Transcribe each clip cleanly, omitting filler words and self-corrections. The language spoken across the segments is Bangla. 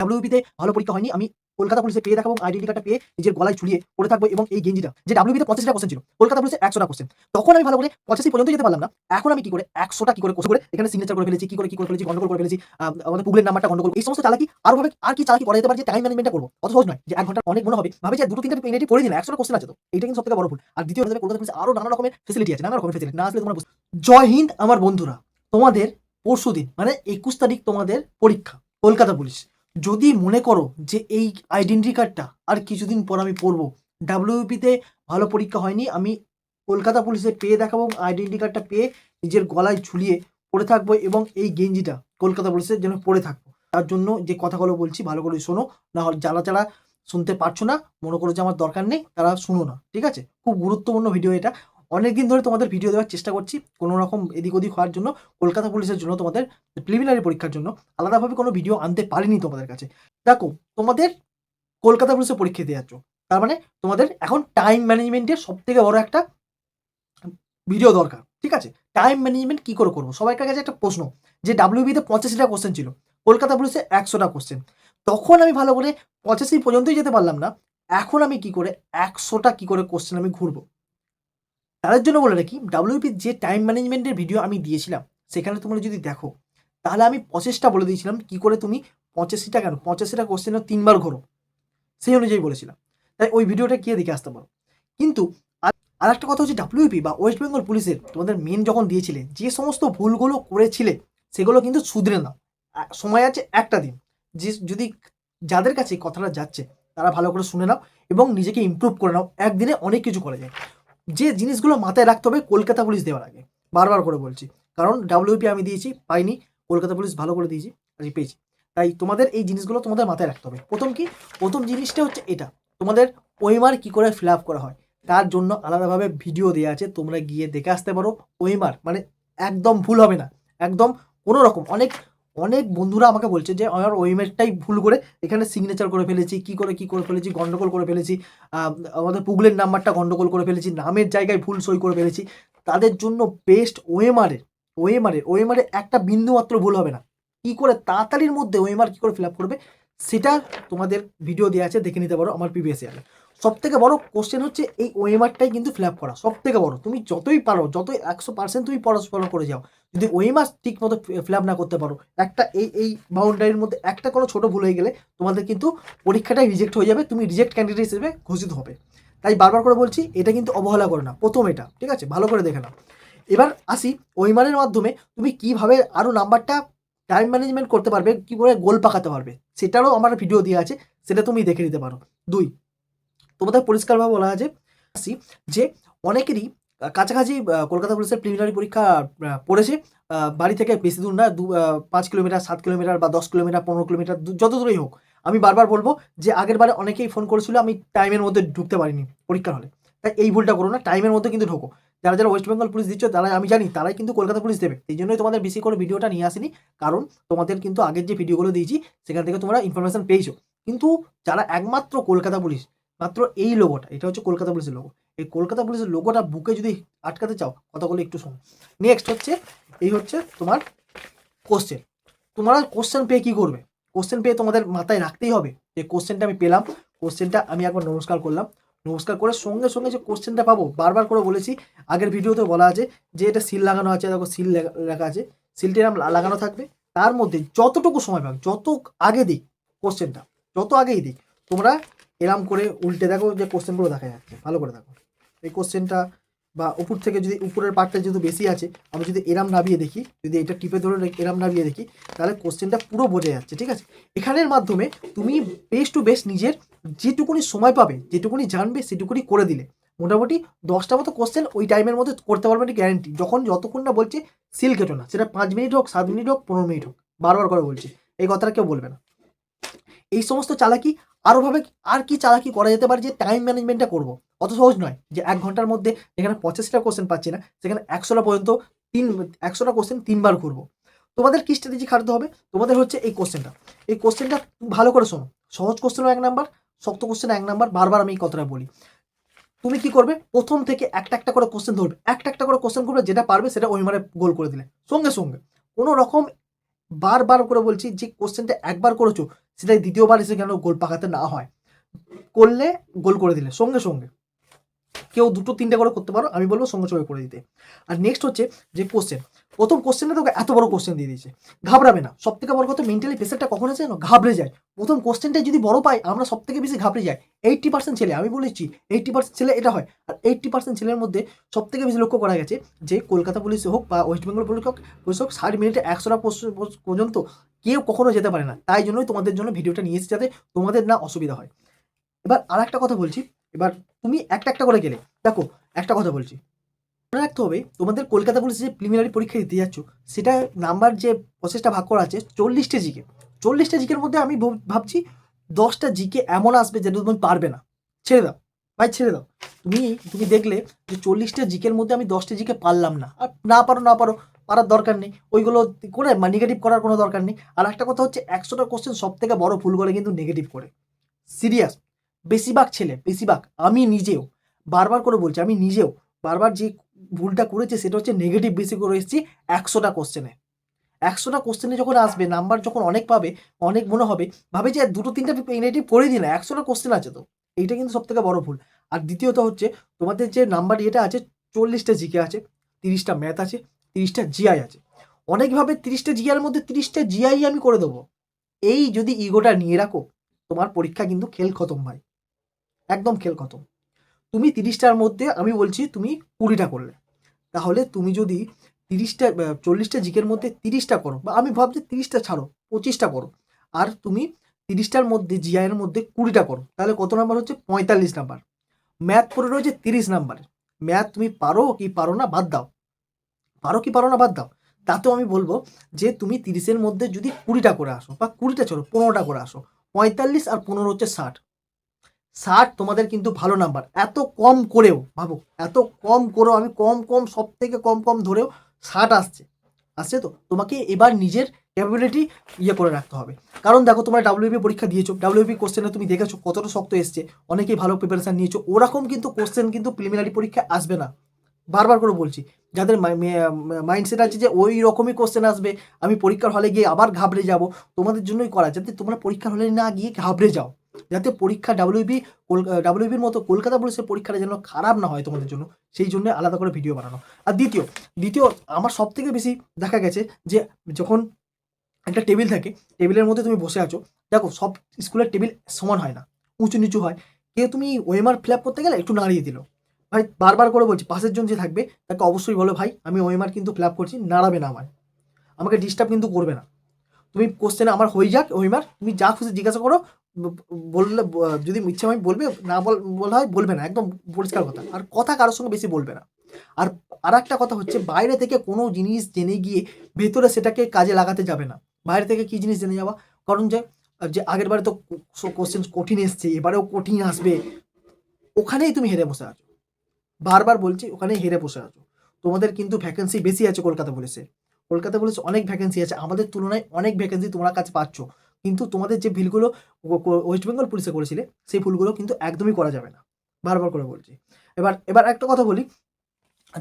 ডাব্লিউবিতে ভালো পরীক্ষা হয়নি। আমি কলকাতা পুলিশে পেয়ে দেখাবো, আইডেন্টি কার্ডটা পেয়ে নিজের গলায় ঝুলিয়ে পড়ে থাকবো এবং এই গেঞ্জিটা যে ডাব্লিউবিতে 85টা কোয়েশ্চেন ছিল, কলকাতা পুলিশে 100টা কোয়েশ্চেন। তখন আমি ভালো করে 85 পর্যন্ত যেতে পারলাম না। এখন আমি কি করে 100টা কি করে কোশ্চেন করে এখানে সিগনেচার করে ফেলেছি, কি করে ফেলেছি, গন্ডগোল করে ফেলেছি। আমাদের গুগলের নাম্বারটা গন্ডগোল। এই সমস্ত চালাকি আর কি চালাকি করা যেতে পারে যে টাইম ম্যানেজমেন্টটা করব। অত সহজ নয় যে 1 ঘন্টা অনেক মনে হবে। ভাবে যে 2-3টা পেন পড়ে দিলাম, 100টা কোয়েশ্চেন আছে তো। এইটা কিন্তু সবথেকে বড় ভুল। আর দ্বিতীয় হচ্ছে কলকাতা পুলিশে আরো নানা রকমের ফেসিলিটি আছে, নানা রকমের ফেসিলিটি না আসলে তোমরা জয় হিন্দ আমার বন্ধুরা। তোমাদের পরশুদিন মানে 21 তারিখ তোমাদের পরীক্ষা কলকাতা পুলিশ। যদি মনে করো যে এই আইডেন্টি কার্ডটা আর কিছুদিন পর আমি পড়বো, ডাব্লিউপিতে ভালো পরীক্ষা হয়নি, আমি কলকাতা পুলিশে পেয়ে দেখাবো, আইডেন্টি কার্ডটা পেয়ে নিজের গলায় ঝুলিয়ে পড়ে থাকবো এবং এই গেঞ্জিটা কলকাতা পুলিশের যেন পড়ে থাকবো। তার জন্য যে কথাগুলো বলছি ভালো করে শোনো, না হলে যারা যারা শুনতে পারছো না, মনে করো যে আমার দরকার নেই, তারা শুনো না, ঠিক আছে? খুব গুরুত্বপূর্ণ ভিডিও এটা। অনেকদিন ধরে তোমাদের ভিডিও দেওয়ার চেষ্টা করছি, কোনো রকম এদিক ওদিক হওয়ার জন্য, কলকাতা পুলিশের জন্য, তোমাদের প্রিলিমিনারি পরীক্ষার জন্য আলাদাভাবে কোনো ভিডিও আনতে পারিনি তোমাদের কাছে। দেখো, তোমাদের কলকাতা পুলিশে পরীক্ষা দিতে যাচ্ছ, তার মানে তোমাদের এখন টাইম ম্যানেজমেন্টের সবথেকে বড় একটা ভিডিও দরকার, ঠিক আছে? টাইম ম্যানেজমেন্ট কি করে করবো, সবাইকার কাছে একটা প্রশ্ন যে ডাব্লিউবিতে 85টা কোশ্চেন ছিল, কলকাতা পুলিশে 100টা কোশ্চেন। তখন আমি ভালো করে 85 পর্যন্তই যেতে পারলাম না। এখন আমি কি করে 100টা কি করে কোশ্চেন আমি ঘুরবো? তাদের জন্য বলে রাখি, ডাব্লিউপির যে টাইম ম্যানেজমেন্টের ভিডিও আমি দিয়েছিলাম, সেখানে তোমরা যদি দেখো, তাহলে আমি প্রসেসটা বলে দিয়েছিলাম কি করে তুমি 85টা কেন 85টা কোশ্চেনও 3বার ঘোরো, সেই অনুযায়ী বলেছিলাম। তাই ওই ভিডিওটা গিয়ে দেখে আসতে পারো। কিন্তু আরেকটা কথা হচ্ছে, ডাব্লিউপি বা ওয়েস্ট বেঙ্গল পুলিশের তোমাদের মেন যখন দিয়েছিলে, যে সমস্ত ভুলগুলো করেছিলে সেগুলো কিন্তু শুধরে নাও। সময় আছে একটা দিন, যে যদি যাদের কাছে এই কথাটা যাচ্ছে তারা ভালো করে শুনে নাও এবং নিজেকে ইমপ্রুভ করে নাও। একদিনে অনেক কিছু করা যায়। যে জিনিসগুলো মাথায় রাখতে হবে কলকাতা পুলিশ দেওয়ার আগে, বারবার করে বলছি, কারণ ডাব্লিউপি আমি দিয়েছি পাইনি, কলকাতা পুলিশ ভালো করে দিয়েছি, আমি পেয়েছি। তাই তোমাদের এই জিনিসগুলো তোমাদের মাথায় রাখতে হবে। প্রথম জিনিসটা হচ্ছে এটা, তোমাদের ওএমআর কি করে ফিল আপ করা হয়, তার জন্য আলাদাভাবে ভিডিও দেওয়া আছে, তোমরা গিয়ে দেখে আসতে পারো। ওএমআর মানে একদম ভুল হবে না, একদম কোনো রকম। অনেক অনেক বন্ধুরা আমাকে বলছে যে আমার ওএমআরটাই ভুল করে এখানে সিগনেচার করে ফেলেছি, কি করে ফেলেছি, গন্ডগোল করে ফেলেছি, আমাদের গুগলের নাম্বারটা গন্ডগোল করে ফেলেছি, নামের জায়গায় ভুল সই করে ফেলেছি। তাদের জন্য বেস্ট ওএমআর একটা বিন্দু মাত্র ভুল হবে না। কি করে তাড়াতাড়ির মধ্যে ওএমআর কি করে ফিল আপ করবে, সেটা তোমাদের ভিডিও দেওয়া আছে, দেখে নিতে পারো আমার প্রিভিয়াস ইয়ারে। সব থেকে বড় কোশ্চেন হচ্ছে এই ওএমআরটাই কিন্তু ফিল আপ করা সব থেকে বড়। তুমি যতই পারো, যতই 100% তুমি পড়াশোনা করে যাও, যদি ওএমআর ঠিক মতো ফিল আপ না করতে পারো, একটা এই বাউন্ডারির মধ্যে একটা কোনো ছোট ভুল হয়ে গেলে তোমাদের কিন্তু পরীক্ষাটাই রিজেক্ট হয়ে যাবে, তুমি রিজেক্ট ক্যান্ডিডেট হিসেবে ঘোষিত হবে। তাই বারবার করে বলছি, এটা কিন্তু অবহেলা করো না, প্রথম এটা, ঠিক আছে? ভালো করে দেখে নাও। এবার আসি, ওএমআরের মাধ্যমে তুমি কিভাবে আরও নাম্বারটা টাইম ম্যানেজমেন্ট করতে পারবে, কি করে গোল পাকাতে পারবে, সেটারও আমার ভিডিও দেওয়া আছে, সেটা তুমি দেখে নিতে পারো। 2, তোমাদের পরিষ্কারভাবে বলা আছে আসি যে অনেকেরই কাছাকাছি কলকাতা পুলিশের প্রিলিমিনারি পরীক্ষা পড়েছে, বাড়ি থেকে বেশি দূর না, 5 কিলোমিটার, 7 কিলোমিটার বা 10 কিলোমিটার, 15 কিলোমিটার, যত দূরেই হোক। আমি বারবার বলবো যে আগের বারে অনেকেই ফোন করেছিল, আমি টাইমের মধ্যে ঢুকতে পারিনি পরীক্ষার হলে। তাই এই ভুলটা করো না, টাইমের মধ্যে কিন্তু ঢোকো। যারা যারা ওয়েস্ট বেঙ্গল পুলিশ দিচ্ছ, তারা আমি জানি তারাই কিন্তু কলকাতা পুলিশ দেবে, এই জন্যই তোমাদের বেশি করে ভিডিওটা নিয়ে আসিনি, কারণ তোমাদের কিন্তু আগের যে ভিডিওগুলো দিয়েছি সেখান থেকে তোমরা ইনফরমেশন পেয়েছো। কিন্তু যারা একমাত্র কলকাতা পুলিশ, মাত্র এই লোগোটা, এটা হচ্ছে কলকাতা পুলিশের লোগো, এই কলকাতা পুলিশের লোগোটা বুকে যদি আটকাতে চাও, কথাগুলো একটু শোনো। নেক্সট হচ্ছে, এই হচ্ছে তোমার কোশ্চেন। তোমরা কোশ্চেন পেয়ে কি করবে? কোশ্চেন পেয়ে তোমাদের মাথায় রাখতেই হবে যে কোশ্চেনটা আমি পেলাম, কোশ্চেনটা আমি একবার নমস্কার করলাম, নমস্কার করে সঙ্গে সঙ্গে যে কোশ্চেনটা পাবো, বারবার করে বলেছি, আগের ভিডিওতে বলা আছে যে এটা সিল লাগানো আছে, দেখো সিল লেখা আছে, সিলটি এরকম লাগানো থাকবে। তার মধ্যে যতটুকু সময় পাবে, যত আগে দিক কোশ্চেনটা, যত আগেই দিক, তোমরা এরম করে উল্টে দেখো যে কোশ্চেনগুলো দেখা যাচ্ছে, ভালো করে দেখো এই কোশ্চেনটা, বা উপর থেকে যদি উপরের পার্টটা যেহেতু বেশি আছে, আমি যদি এরাম নামিয়ে দেখি, যদি এটা টিপে ধরে এরাম নামিয়ে দেখি, তাহলে কোশ্চেনটা পুরো বোঝা যাচ্ছে, ঠিক আছে? এখানের মাধ্যমে তুমি বেস্ট টু বেস্ট নিজের যেটুকুনি সময় পাবে, যেটুকুনি জানবে, সেটুকুনি করে দিলে মোটামুটি 10টা মতো কোশ্চেন ওই টাইমের মধ্যে করতে পারবে, না গ্যারেন্টি। যতক্ষণ না বলছে সিল কেটো না, সেটা 5 মিনিট হোক, 7 মিনিট হোক, 15 মিনিট হোক, বারবার করে বলছি, এই কথাটা কেউ বলবে না। এই সমস্ত চালাকি আরোভাবে আর কি চালাকি করা যেতে পারে যে টাইম ম্যানেজমেন্টটা করবো? অত সহজ নয় যে 1 ঘন্টার মধ্যে যেখানে 85টা কোশ্চেন পাচ্ছি না, সেখানে 100টা পর্যন্ত 100টা কোশ্চেন 3 বার ঘুরবো। তোমাদের কি স্ট্র্যাটেজি খাটতে হবে? তোমাদের হচ্ছে এই কোশ্চেনটা ভালো করে শোনো। সহজ কোশ্চেনও 1 নাম্বার, শক্ত কোশ্চেন 1 নাম্বার, বারবার আমি এই কথাটা বলি। তুমি কি করবে? প্রথম থেকে একটা করে কোশ্চেন ধরবে, একটা করে কোশ্চেন করবে, যেটা পারবে সেটা ওইমারে গোল করে দিলে। সঙ্গে কোনো রকম, বারবার করে বলছি, যে কোশ্চেনটা একবার করেছো সেটাই দ্বিতীয়বার এসে কেন গোল পাকাতে না হয়, করলে গোল করে দিলে সঙ্গে সঙ্গে, কেউ 2-3টে করে করতে পারো, আমি বলবো সঙ্গে সঙ্গে করে দিতে। আর নেক্সট হচ্ছে যে কোশ্চেন, প্রথম কোশ্চেনে তোকে এত বড় কোশ্চেন দিয়ে দিয়েছে, ঘাবড়াবে না। সব থেকে বড় কথা, মেন্টালি প্রেশারটা কখন আছে জানো, ঘাবড়ে যায়। প্রথম কোশ্চেনটাই যদি বড় পাই, আমরা সব থেকে বেশি ঘাবড়ে যাই। 80% ছেলে, আমি বলেছি 80% ছেলে এটা হয়। আর 80% ছেলের মধ্যে সব থেকে বেশি লক্ষ্য করা গেছে যে কলকাতা পুলিশ হোক বা ওয়েস্ট বেঙ্গল পুলিশ হোক, 60 মিনিটে 100টা পর্যন্ত কেউ কখনো যেতে পারে না। তাই জন্যই তোমাদের জন্য ভিডিওটা নিয়ে এসেছি, যাতে তোমাদের না অসুবিধা হয়। এবার আর একটা কথা বলছি, এবার তুমি একটা একটা করে গেলে, দেখো একটা কথা বলছি, মনে রাখতে হবে তোমাদের কলকাতা পুলিশে যে প্রিলিমিনারি পরীক্ষা দিতে যাচ্ছ, সেটা নাম্বার যে প্রসেসটা ভাগ করা আছে 40টা জিকে। 40টা জিকের মধ্যে আমি ভাবছি 10টা জিকে এমন আসবে যেটা তুমি পারবে না, ছেড়ে দাও ভাই, ছেড়ে দাও। তুমি তুমি দেখলে যে 40টা জিকের মধ্যে আমি 10টা জিকে পারলাম না, আর না পারো না পারো, পারার দরকার নেই, ওইগুলো করে নেগেটিভ করার কোনো দরকার নেই। আর একটা কথা হচ্ছে, 100টা কোশ্চেন সব থেকে বড় ভুল করে কিন্তু নেগেটিভ করে, সিরিয়াস। বেশিরভাগ ছেলে, বেশিরভাগ, আমি নিজেও বারবার করে বলছি, আমি নিজেও বারবার যে ভুলটা করেছি সেটা হচ্ছে নেগেটিভ বেশি করে এসেছি 100টা কোশ্চেনে। 100টা কোশ্চেনে যখন আসবে, নাম্বার যখন অনেক পাবে, অনেক মনে হবে, ভাবে যে 2-3টা নেগেটিভ করে দিই না, 100টা কোশ্চেন আছে তো। এইটা কিন্তু সব থেকে বড় ভুল। আর দ্বিতীয়ত হচ্ছে, তোমাদের যে নাম্বার এটা আছে, 40টা জিকে আছে, 30টা ম্যাথ আছে, 30টা জিআই আছে। অনেক ভাবে 30টা জিআইয়ের মধ্যে 30টা জিআই আমি করে দেবো। এই যদি ইগোটা নিয়ে রাখো, তোমার পরীক্ষা কিন্তু খেল খতম ভাই, একদম খেল খতম। তুমি 30টার মধ্যে আমি বলছি তুমি 20টা করলে, তাহলে তুমি যদি 30টা 40টা জিকের মধ্যে 30টা করো, বা আমি ভাবছি 30টা ছাড়ো, 25টা করো, আর তুমি 30টার মধ্যে জিআইয়ের মধ্যে 20টা করো, তাহলে কত নাম্বার হচ্ছে, 45 নাম্বার। ম্যাথ পড়ে রয়েছে 30 নাম্বারের। ম্যাথ তুমি পারো কি পারো না বাদ দাও, পারো কি পারো না বাদ দাও, তাতেও আমি বলবো যে তুমি 30-এর মধ্যে যদি 20টা করে আসো, বা 20টা চলো 15টা করে আসো, 45 আর 15 হচ্ছে 60। 60 তোমাদের কিন্তু ভালো নাম্বার। এত কম করেও ভাবো, এত কম করেও আমি কম কম সব থেকে কম কম ধরেও 60 আসছে, আসছে তো। তোমাকে এবার নিজের ক্যাপাবিলিটি করে রাখতে হবে। কারণ দেখো, তোমরা ডাব্লিউবি পরীক্ষা দিয়েছো, ডাব্লিউবি কোশ্চেনে তুমি দেখেছো কতটা শক্ত এসছে, অনেকেই ভালো প্রিপারেশন নিয়েছো, ওরকম কিন্তু কোশ্চেন কিন্তু প্রিলিমিনারি পরীক্ষা আসবে না। বারবার করে বলছি, যাদের মাইন্ডসেট আছে যে ওই রকমই কোশ্চেন আসবে, আমি পরীক্ষার হলে গিয়ে আবার ঘাবড়ে যাব, তোমাদের জন্যই করা, যাতে তোমরা পরীক্ষার হলে না গিয়ে ঘাবড়ে যাও, যাতে পরীক্ষা ডাব্লিউবির মতো কলকাতা পুলিশের পরীক্ষাটা যেন খারাপ না হয় তোমাদের জন্য, সেই জন্য আলাদা করে ভিডিও বানানো। আর দ্বিতীয় দ্বিতীয় আমার সব থেকে বেশি দেখা গেছে যে, যখন একটা টেবিল থাকে, টেবিলের মধ্যে তুমি বসে আছো, দেখো সব স্কুলের টেবিল সমান হয় না, উঁচু নিচু হয়। কেউ তুমি ওএমআর ফিল আপ করতে গেলে একটু নাড়িয়ে দিল, ভাই বারবার করে বলছি, পাশের জন যে থাকবে তাকে অবশ্যই বলো, ভাই আমি ওএমআর কিন্তু ফিল আপ করছি, নাড়াবে না আমায়, আমাকে ডিস্টার্ব কিন্তু করবে না। তুমি কোশ্চেনে আমার হয়ে যাক ওএমআর, তুমি যা খুশি জিজ্ঞাসা করো, বললে যদি ইচ্ছে হয় বলবে, না বলা হয় বলবে না, একদম পরিষ্কার কথা। আর কথা কারোর সঙ্গে বেশি বলবে না। আর আর একটা কথা হচ্ছে, বাইরে থেকে কোনো জিনিস জেনে গিয়ে ভেতরে সেটাকে কাজে লাগাতে যাবে না। বাইরে থেকে কী জিনিস জেনে যাওয়া, কারণ যে যে আগের বারে তো কোশ্চেন কঠিন এসছে, এবারেও কঠিন আসবে, ওখানেই তুমি হেরে বসে আছো। বারবার বলছি, ওখানেই হেরে বসে আছো। তোমাদের কিন্তু ভ্যাকেন্সি বেশি আছে কলকাতা পুলিশে, কলকাতা পুলিশ অনেক ভ্যাকেন্সি আছে, আমাদের তুলনায় অনেক ভ্যাকেন্সি তোমরা কাছে পাচ্ছ, কিন্তু তোমাদের যে ভুলগুলো ওয়েস্ট বেঙ্গল পুলিশে করেছিলে, সেই ভুলগুলো কিন্তু একদমই করা যাবে না, বারবার করে বলছি। এবার এবার একটা কথা বলি,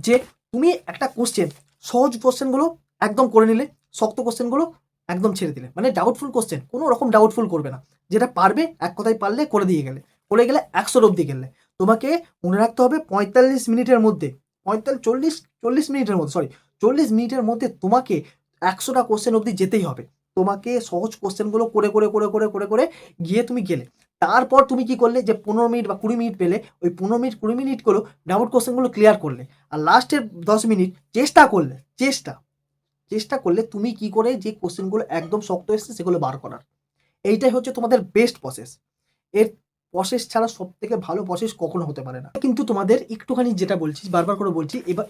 যে তুমি একটা কোশ্চেন, সহজ কোশ্চেনগুলো একদম করে নিলে, শক্ত কোশ্চেনগুলো একদম ছেড়ে দিলে, মানে ডাউটফুল কোশ্চেন কোনো রকম ডাউটফুল করবে না, যেটা পারবে এক কথায় পারলে করে দিয়ে গেলে, করে গেলে 100 অব্দি গেলে। তোমাকে মনে রাখতে হবে 45 মিনিটের মধ্যে, 40 মিনিটের মধ্যে, 40 মিনিটের মধ্যে তোমাকে 100টা কোশ্চেন অব্দি যেতেই হবে। তোমাকে সহজ কোশ্চেনগুলো করে করে করে করে করে করে গিয়ে তুমি গেলে, তারপর তুমি কি করলে, যে 15 মিনিট বা 20 মিনিট পেলে, ওই 15 মিনিট 20 মিনিটগুলো ডাউট কোশ্চেনগুলো ক্লিয়ার করলে, আর লাস্টের 10 মিনিট চেষ্টা করলে, চেষ্টা করলে তুমি কি করে যে কোশ্চেনগুলো একদম শক্ত এসছে সেগুলো বার করার। এইটাই হচ্ছে তোমাদের বেস্ট প্রসেস। এর প্রসেস ছাড়া সব থেকে ভালো প্রসেস কখনো হতে পারে না। কিন্তু তোমাদের একটুখানি যেটা বলছি, বারবার করে বলছি, এবার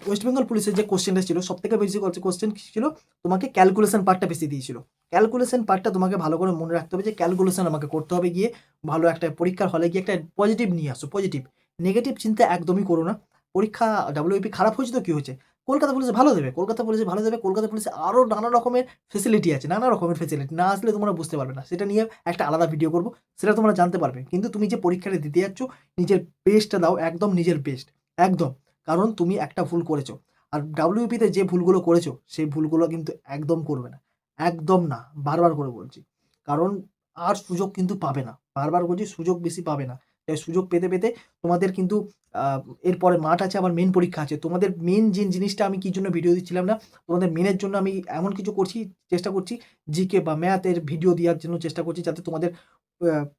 ওয়েস্ট বেঙ্গল পুলিশের যে কোশ্চেনটা ছিল, সব থেকে বেশি কোশ্চেন ছিল, তোমাকে ক্যালকুলেশন পার্টটা বেশি দিয়েছিল। ক্যালকুলেশন পার্টটা তোমাকে ভালো করে মনে রাখতে হবে, যে ক্যালকুলেশন আমাকে করতে হবে গিয়ে, ভালো একটা পরীক্ষার হলে গিয়ে একটা পজিটিভ নিয়ে আসো, পজিটিভ। নেগেটিভ চিন্তা একদমই করো না। পরীক্ষা ডাব্লিউপি খারাপ হয়েছে তো কী হয়েছে, কলকাতা পুলিশে ভালো দেবে, কলকাতা পুলিশে ভালো দেবে, কলকাতা পুলিশে আরও নানা রকমের ফেসিলিটি আছে, নানা রকমের ফেসিলিটি, না আসলে তোমরা বুঝতে পারবে না, সেটা নিয়ে একটা আলাদা ভিডিও করবো, সেটা তোমরা জানতে পারবে। কিন্তু তুমি যে পরীক্ষাটা দিতে যাচ্ছ, নিজের বেস্টটা দাও, একদম নিজের বেস্ট, একদম। কারণ তুমি একটা ভুল করেছো, আর ডাব্লিউপিতে যে ভুলগুলো করেছো, সেই ভুলগুলো কিন্তু একদম করবে না, একদম না, বারবার করে বলছি। কারণ আর সুযোগ কিন্তু পাবে না। বারবার বলছি সুযোগ বেশি পাবে না। তাই সুযোগ পেতে, পেতে তোমাদের কিন্তু আ এরপরে মাঠ আছে, আবার মেইন পরীক্ষা আছে। তোমাদের মেইন যে জিনিসটা আমি কি জন্য ভিডিও দিচ্ছিলাম না, তোমাদের মেইনের জন্য আমি এমন কিছু করছি, চেষ্টা করছি জিকে বা ম্যাথের ভিডিও দেওয়ার জন্য চেষ্টা করছি যাতে তোমাদের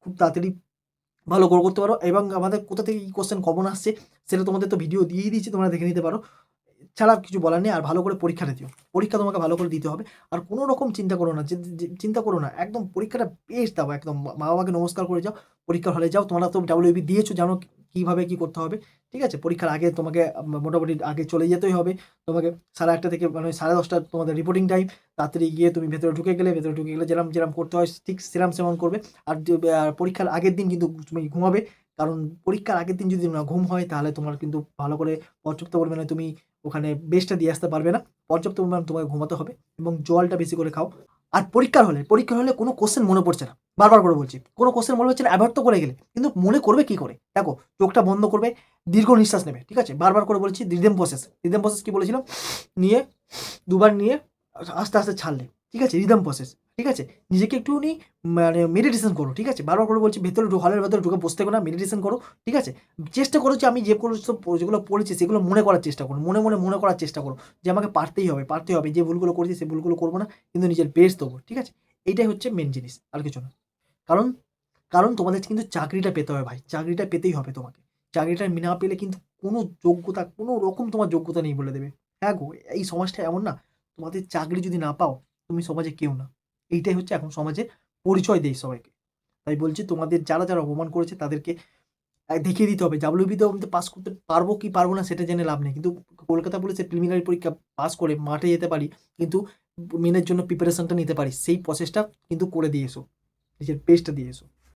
খুব তাড়াতাড়ি ভালো করে করতে পারো এবং আমাদের কোথা থেকে কি কোয়েশ্চেন কমন আসছে সেটা তোমাদের তো ভিডিও দিয়েই দিয়েছি, তোমরা দেখে নিতে পারো। ছাড়া কিছু বলার নেই। আর ভালো করে পরীক্ষাটা দিও। পরীক্ষা তোমাকে ভালো করে দিতে হবে। আর কোনো রকম চিন্তা করো না যে চিন্তা করো না। একদম পরীক্ষাটা বেস্ট দাও একদম। মা-বাবাকে নমস্কার করে যাও। পরীক্ষার হলে যাও। তোমরা তো WBI দিয়েছো, জানো কিভাবে কি করতে হবে। ঠিক আছে? পরীক্ষার আগে তোমাকে মোটামুটি আগে চলে যেতেই হবে। তোমাকে ১১:৩০ থেকে মানে ১০:৩০ তোমাদের রিপোর্টিং টাইম। তাড়াতাড়ি গিয়ে তুমি ভেতরে ঢুকে গেলে, ভেতরে ঢুকে গেলে যেরকম করতে হয় ঠিক সেরকম করবে। আর পরীক্ষার আগের দিন কিন্তু তুমি ঘুমাবে। কারণ পরীক্ষার আগের দিন যদি না ঘুম হয় তাহলে তোমার কিন্তু ভালো করে পর্যাপ্ত পরিমাণে তুমি ওখানে বেস্টটা দিয়ে আসতে পারবে না। পর্যাপ্ত পরিমাণ তোমাকে ঘুমাতে হবে এবং জলটা বেশি করে খাও। আর পরীক্ষার হলে কোনো কোয়েশ্চেন মনে পড়ছে না। বারবার করে বলছি। কোনো কোয়েশ্চেন মনে হচ্ছে না, অ্যাভয়েড তো করে গেলে। কিন্তু মনে করবে কি করে? দেখো, চোখটা বন্ধ করবে, দীর্ঘ নিঃশ্বাস নেবে। ঠিক আছে? বারবার করে বলেছি রিদম প্রসেস। রিদম প্রসেস কি বলেছিলাম? নিয়ে দুবার নিয়ে আস্তে, আস্তে ছাড়লে। ঠিক আছে? Rhythm process. ঠিক আছে? নিজেকে একটুখানি মানে মেডিটেশন করো। ঠিক আছে? বারবার করে বলছি ভেতরে হলের ভেতরে ঢুকে বসে থেকো না, মেডিটেশন করো। ঠিক আছে? চেষ্টা করো যে আমি যেগুলো পড়েছি সেগুলো মনে করার চেষ্টা করো। মনে করার চেষ্টা করো যে আমাকে পারতেই হবে। যে ভুলগুলো করেছি সে ভুলগুলো করব না। কিন্তু নিজের বেস্ট দেবো। ঠিক আছে? এইটাই হচ্ছে মেইন জিনিস। আর কিছু না। কারণ কারণ তোমাদের কিন্তু চাকরিটা পেতে হবে ভাই। চাকরিটা পেতেই হবে তোমাকে। চাকরিটা না পেলে কিন্তু কোনো রকম তোমার যোগ্যতা নেই বলে দেবে। হ্যাঁ গো, এই সমাজটা এমন না, তোমাদের চাকরি যদি না পাও, তুমি সমাজে কেউ না। এইটাই হচ্ছে এখন সমাজের পরিচয় দেই সবাইকে। তাই বলছি তোমাদের যারা অপমান করেছে তাদেরকে দেখিয়ে দিতে হবে। WBI তে আমি তো পাস করতে পারবো কি পারবো না সেটা জেনে লাভ নেই। কিন্তু কলকাতা পুলিশের প্রিলিমিনারি পরীক্ষা পাস করে মাঠে যেতে পারি, কিন্তু মেইনের জন্য প্রিপারেশনটা নিতে পারি। সেই প্রসেসটা কিন্তু করে দিয়ে এসো। নিজের বেস্টটা দিয়ে এসো।